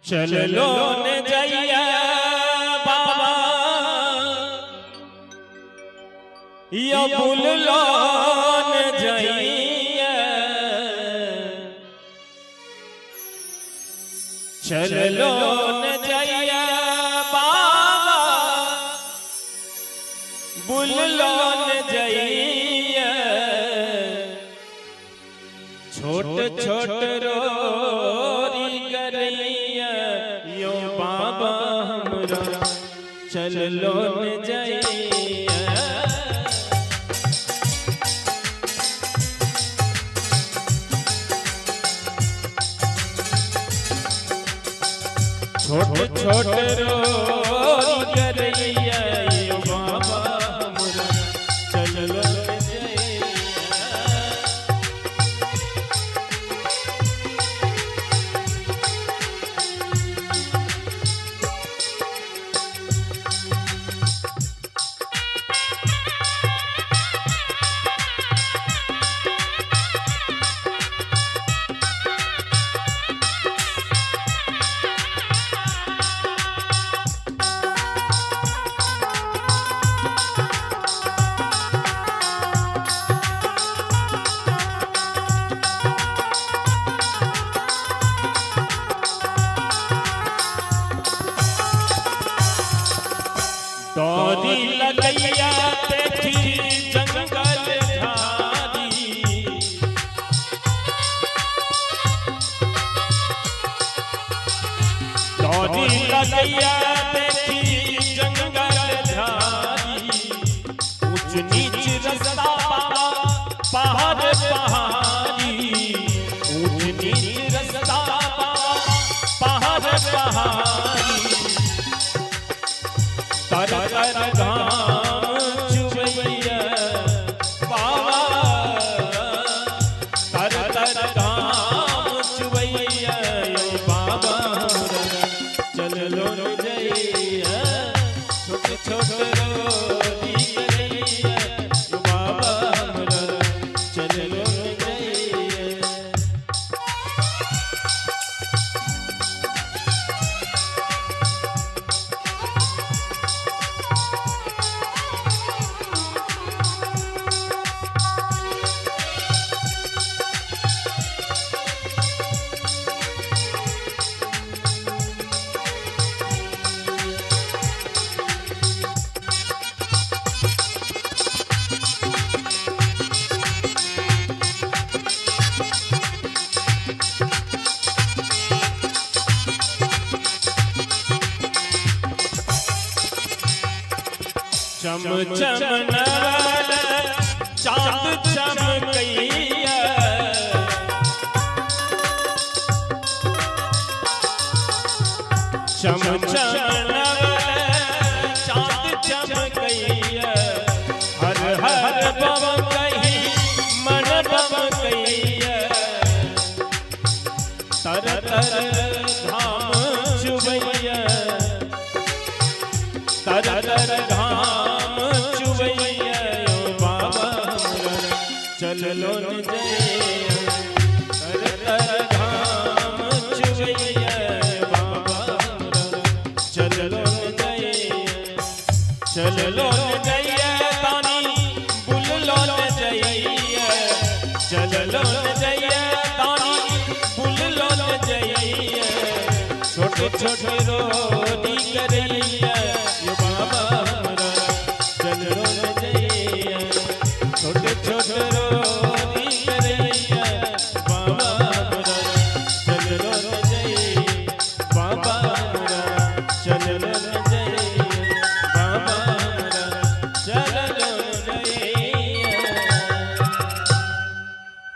चलो ने जइया बाबा या बुललो ने जइया चलो ने जइया बाबा बुललो ने जइया छोट छोट रोरी करैया यो बाबा हमरा चलो ने जइया छोट छोट रोरी करैया यो बाबा हमरा चलो ने जइया दौरी लगैया देखी जंगल झाड़ी दौरी लगैया देखी जंगल झाड़ी ऊंच नीच रास्ता पहाड़ पहाड़ी ऊंच नीच रास्ता पहाड़ पहाड़ी तर तर घाम चुबैया बाबा तर तर घाम चुबैया यो बाबा चलो ने जइया छोट छोट रोरी करैया यो बाबा चलो ने जइया चम चम नवल चांद चमकैया चम चम नवल चांद चमकैया हर हर बम कही मन बम कैया तर तर धाम चुबैया तर तर धाम चुबैया यो बाबा चलो ने जइया तर तर धाम चुबैया बाबा चलो ने जइया चलो ने जइया तानी बुललो ने जइया चलो ने जइया तानी बुललो ने जइया छोटे छोटे रोरी करैया